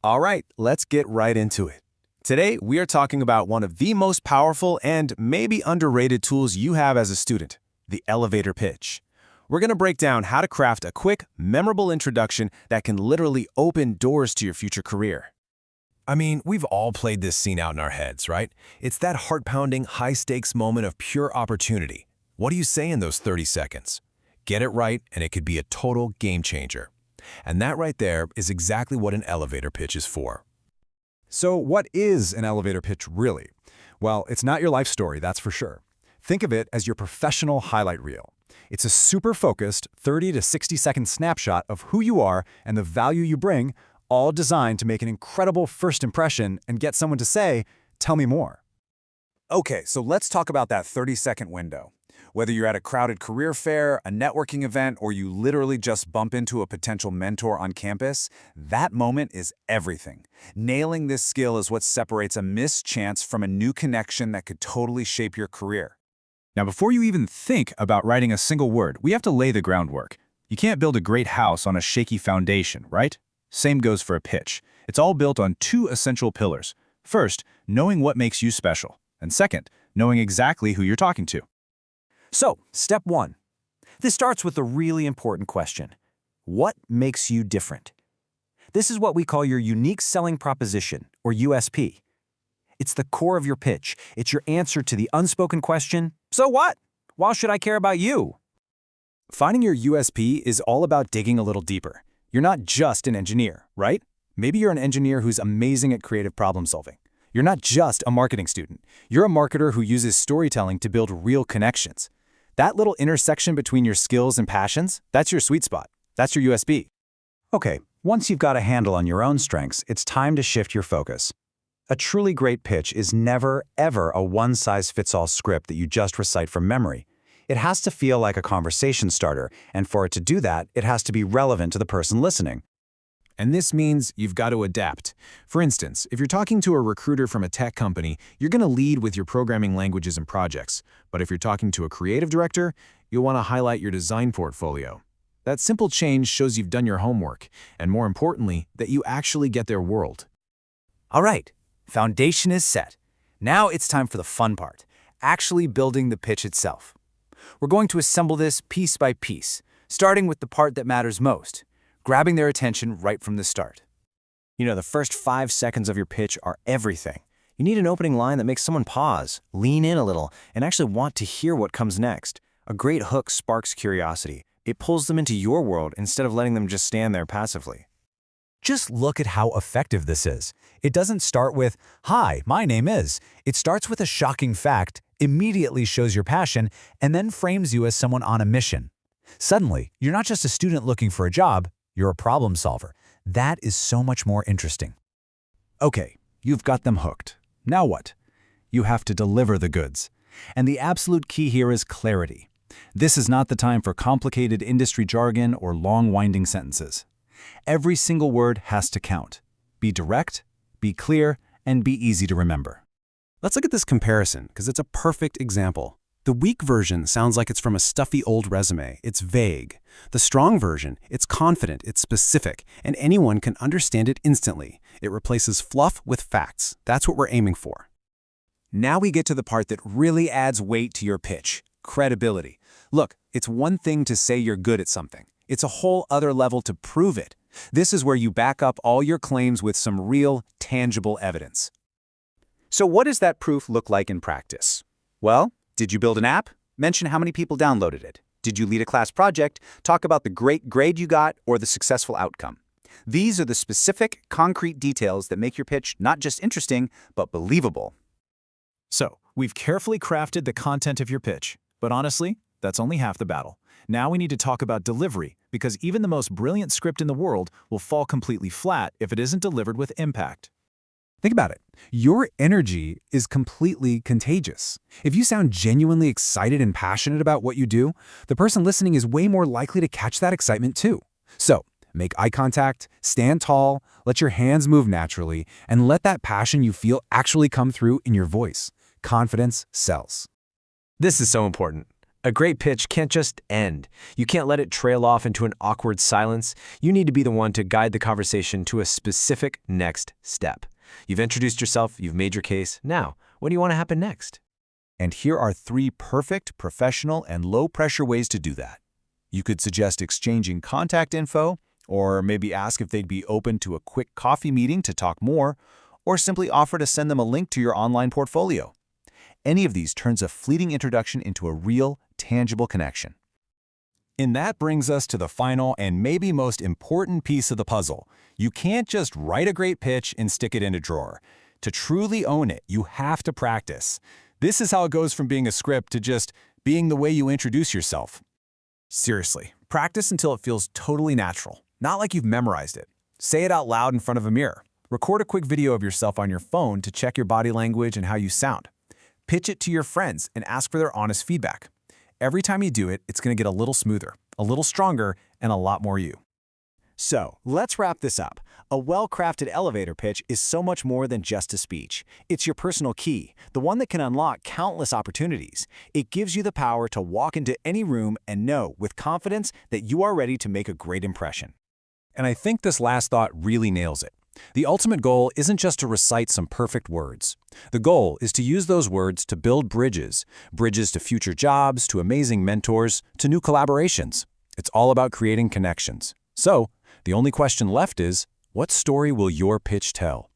All right, let's get right into it. Today, we are talking about one of the most powerful and maybe underrated tools you have as a student, the elevator pitch. We're going to break down how to craft a quick, memorable introduction that can literally open doors to your future career. I mean, we've all played this scene out in our heads, right? It's that heart-pounding, high-stakes moment of pure opportunity. What do you say in those 30 seconds? Get it right, and it could be a total game changer. And that right there is exactly what an elevator pitch is for. So what is an elevator pitch really? Well, it's not your life story, that's for sure. Think of it as your professional highlight reel. It's a super focused 30 to 60-second snapshot of who you are and the value you bring, all designed to make an incredible first impression and get someone to say, "Tell me more." Okay, so let's talk about that 30-second window. Whether you're at a crowded career fair, a networking event, or you literally just bump into a potential mentor on campus, that moment is everything. Nailing this skill is what separates a missed chance from a new connection that could totally shape your career. Now, before you even think about writing a single word, we have to lay the groundwork. You can't build a great house on a shaky foundation, right? Same goes for a pitch. It's all built on two essential pillars. First, knowing what makes you special. And second, knowing exactly who you're talking to. So, step one. This starts with a really important question. What makes you different? This is what we call your unique selling proposition, or USP. It's the core of your pitch. It's your answer to the unspoken question, so what? Why should I care about you? Finding your USP is all about digging a little deeper. You're not just an engineer, right? Maybe you're an engineer who's amazing at creative problem solving. You're not just a marketing student. You're a marketer who uses storytelling to build real connections. That little intersection between your skills and passions, that's your sweet spot. That's your USP. Okay, once you've got a handle on your own strengths, it's time to shift your focus. A truly great pitch is never, ever a one-size-fits-all script that you just recite from memory. It has to feel like a conversation starter, and for it to do that, it has to be relevant to the person listening. And this means you've got to adapt. For instance, if you're talking to a recruiter from a tech company, you're going to lead with your programming languages and projects. But if you're talking to a creative director, you'll want to highlight your design portfolio. That simple change shows you've done your homework, and more importantly, that you actually get their world. All right, foundation is set. Now it's time for the fun part, actually building the pitch itself. We're going to assemble this piece by piece, starting with the part that matters most, grabbing their attention right from the start. You know, the first 5 seconds of your pitch are everything. You need an opening line that makes someone pause, lean in a little, and actually want to hear what comes next. A great hook sparks curiosity. It pulls them into your world instead of letting them just stand there passively. Just look at how effective this is. It doesn't start with, "Hi, my name is." It starts with a shocking fact, immediately shows your passion, and then frames you as someone on a mission. Suddenly, you're not just a student looking for a job, you're a problem solver. That is so much more interesting. Okay, you've got them hooked. Now what? You have to deliver the goods. And the absolute key here is clarity. This is not the time for complicated industry jargon or long, winding sentences. Every single word has to count. Be direct, be clear, and be easy to remember. Let's look at this comparison, because it's a perfect example. The weak version sounds like it's from a stuffy old resume. It's vague. The strong version, it's confident, it's specific, and anyone can understand it instantly. It replaces fluff with facts. That's what we're aiming for. Now we get to the part that really adds weight to your pitch, credibility. Look, it's one thing to say you're good at something. It's a whole other level to prove it. This is where you back up all your claims with some real, tangible evidence. So what does that proof look like in practice? Well, did you build an app? Mention how many people downloaded it. Did you lead a class project? Talk about the great grade you got or the successful outcome. These are the specific, concrete details that make your pitch not just interesting, but believable. So, we've carefully crafted the content of your pitch, but honestly, that's only half the battle. Now we need to talk about delivery, because even the most brilliant script in the world will fall completely flat if it isn't delivered with impact. Think about it. Your energy is completely contagious. If you sound genuinely excited and passionate about what you do, the person listening is way more likely to catch that excitement too. So, make eye contact, stand tall, let your hands move naturally, and let that passion you feel actually come through in your voice. Confidence sells. This is so important. A great pitch can't just end. You can't let it trail off into an awkward silence. You need to be the one to guide the conversation to a specific next step. You've introduced yourself, you've made your case. Now, what do you want to happen next? And here are 3 perfect, professional, and low-pressure ways to do that. You could suggest exchanging contact info, or maybe ask if they'd be open to a quick coffee meeting to talk more, or simply offer to send them a link to your online portfolio. Any of these turns a fleeting introduction into a real, tangible connection. And that brings us to the final and maybe most important piece of the puzzle. You can't just write a great pitch and stick it in a drawer. To truly own it, you have to practice. This is how it goes from being a script to just being the way you introduce yourself. Seriously, practice until it feels totally natural, not like you've memorized it. Say it out loud in front of a mirror. Record a quick video of yourself on your phone to check your body language and how you sound. Pitch it to your friends and ask for their honest feedback. Every time you do it, it's going to get a little smoother, a little stronger, and a lot more you. So, let's wrap this up. A well-crafted elevator pitch is so much more than just a speech. It's your personal key, the one that can unlock countless opportunities. It gives you the power to walk into any room and know with confidence that you are ready to make a great impression. And I think this last thought really nails it. The ultimate goal isn't just to recite some perfect words. The goal is to use those words to build bridges to future jobs, to amazing mentors, to new collaborations. It's all about creating connections. So, the only question left is, what story will your pitch tell?